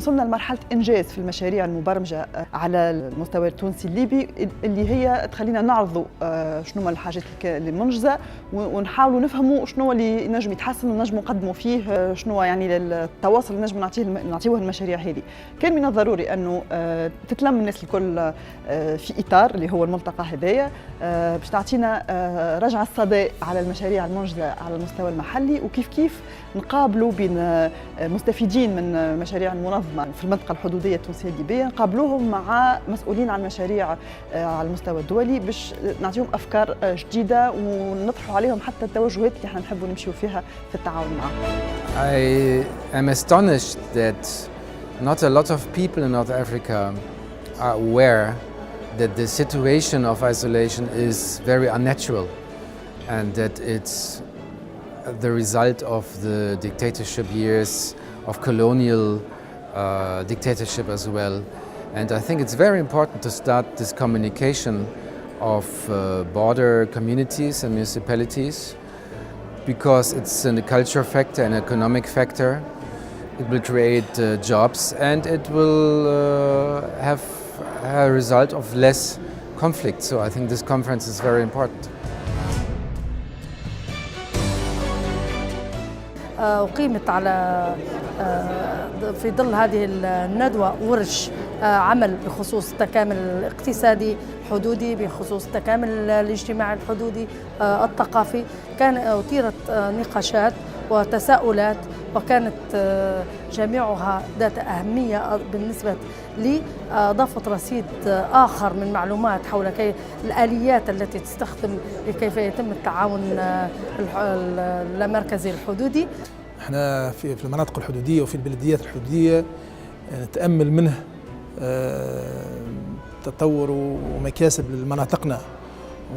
وصلنا لمرحلة إنجاز في المشاريع المبرمجة على المستوى التونسي الليبي، اللي هي تخلينا نعرضوا شنو هما الحاجات اللي منجزة، ونحاولوا نفهموا شنو اللي نجم يتحسن ونجم نقدموا فيه، شنو يعني التواصل اللي نجم نعطيوه المشاريع هذه. كان من الضروري أنه تتلم الناس الكل في إطار اللي هو الملتقى هذايا، باش تعطينا رجعة صدى على المشاريع المنجزة على المستوى المحلي، وكيف كيف نقابلوا بين مستفيدين من مشاريع المنظمة في المنطقة الحدودية التونسية الليبية، نقابلوهم مع مسؤولين عن المشاريع على المستوى الدولي باش نعطيهم أفكار جديدة ونطرحوا عليهم حتى التوجهات اللي احنا نحبوا نمشيو فيها في التعاون معهم. I am astonished that not a lot of people in North Africa are aware that the situation of isolation is very unnatural and that it's the result of the dictatorship years, of colonial dictatorship as well. And I think it's very important to start this communication of border communities and municipalities, because it's a cultural factor, an economic factor. It will create jobs and it will have a result of less conflict. So I think this conference is very important. أقيمت على في ظل هذه الندوة ورش عمل بخصوص التكامل الاقتصادي الحدودي، بخصوص التكامل الاجتماعي الحدودي الثقافي. كان أثيرت نقاشات وتساؤلات، وكانت جميعها ذات أهمية بالنسبة لي. أضافت رصيد آخر من معلومات حول الآليات التي تستخدم لكيف يتم التعاون اللامركزي الحدودي. احنا في المناطق الحدودية وفي البلديات الحدودية نتأمل منه تطور ومكاسب لمناطقنا،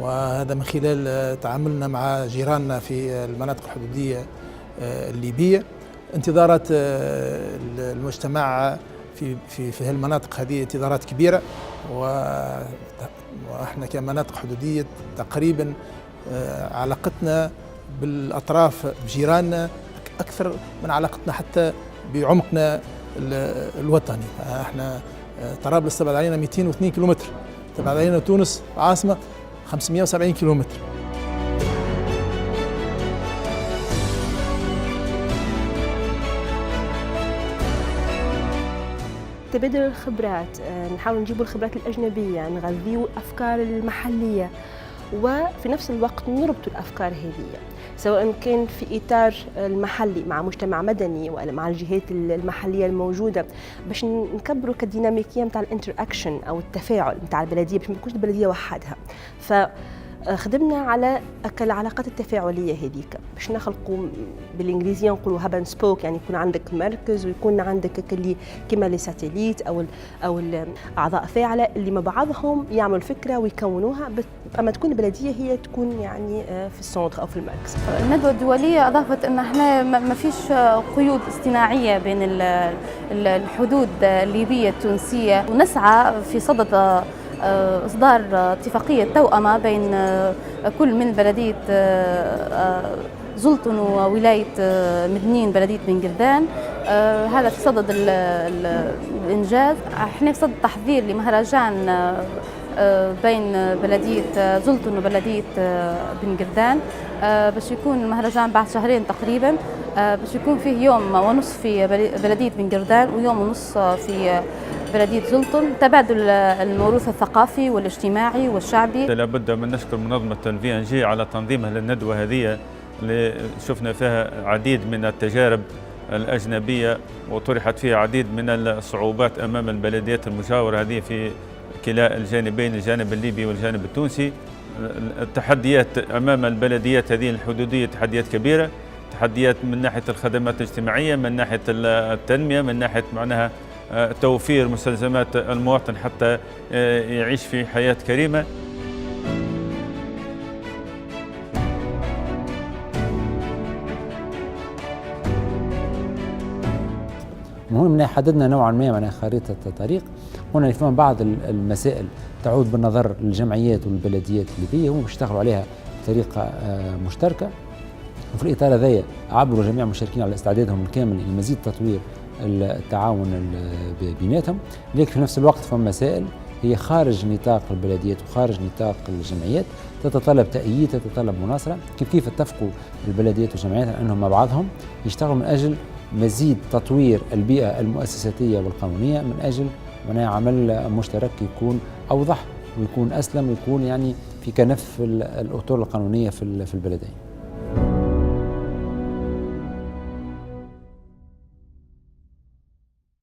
وهذا من خلال تعاملنا مع جيراننا في المناطق الحدودية الليبية. انتظارات المجتمع في هالمناطق هذه انتظارات كبيرة، واحنا كمناطق حدودية تقريبا علاقتنا بالأطراف بجيراننا أكثر من علاقتنا حتى بعمقنا الوطني. احنا طرابلس تبعد علينا 202 كيلومتر، تبعد علينا تونس عاصمة 570 كيلومتر. تبادل الخبرات، نحاول نجيبوا الخبرات الأجنبية، نغذيوا الأفكار المحلية، وفي نفس الوقت نربط الأفكار هذه سواء كان في إطار المحلي مع مجتمع مدني ولا مع الجهات المحلية الموجودة، باش نكبروا كالديناميكية متاع الانتراكشن أو التفاعل متاع البلدية، باش ما تكونش البلدية وحدها. خدمنا على العلاقات التفاعليه هذيك باش نخلقوا بالانجليزيه نقولوا هاب اند سبوك، يعني يكون عندك مركز ويكون عندك اللي كما لي ساتيليت او الاعضاء فاعله اللي مع بعضهم يعملوا فكره ويكونوها، اما تكون البلديه هي تكون يعني في السونتر او في المركز. الندوه الدوليه اضافت ان احنا ما فيش قيود اصطناعيه بين الحدود الليبيه التونسيه، ونسعى في صدد إصدار اتفاقية توأمة بين كل من بلدية زلطن وولاية مدنين بلدية بن جردان. هذا في صدد الإنجاز. احنا في صدد تحضير لمهرجان بين بلدية زلطن وبلدية بن جردان، باش يكون المهرجان بعد شهرين تقريبا، باش يكون فيه يوم ونصف في بلدية بن جردان ويوم ونصف في بلدية زلطن، تبادل الموروث الثقافي والاجتماعي والشعبي. لابد من نشكر منظمة VNG على تنظيمها للندوة هذه اللي شفنا فيها عديد من التجارب الأجنبية وطرحت فيها عديد من الصعوبات أمام البلديات المجاورة هذه في كلا الجانبين، الجانب الليبي والجانب التونسي. التحديات أمام البلديات هذه الحدودية تحديات كبيرة، تحديات من ناحية الخدمات الاجتماعية، من ناحية التنمية، من ناحية معناها توفير مستلزمات المواطن حتى يعيش في حياة كريمة. المهم ان حددنا نوعا ما من خريطه الطريق. هنا فما بعض المسائل تعود بالنظر للجمعيات والبلديات الليبيه، هم بيشتغلوا عليها بطريقه مشتركه، وفي الاطار هذايا عبروا جميع المشاركين على استعدادهم الكامل لمزيد تطوير التعاون بيناتهم، لكن في نفس الوقت فما مسائل هي خارج نطاق البلديات وخارج نطاق الجمعيات تتطلب تأييد، تتطلب مناصرة. كيف اتفقوا البلديات والجمعيات على أنهم مع بعضهم يشتغلوا من أجل مزيد تطوير البيئة المؤسساتية والقانونية، من أجل عمل مشترك يكون أوضح ويكون أسلم ويكون يعني في كنف الأطر القانونية في البلدين.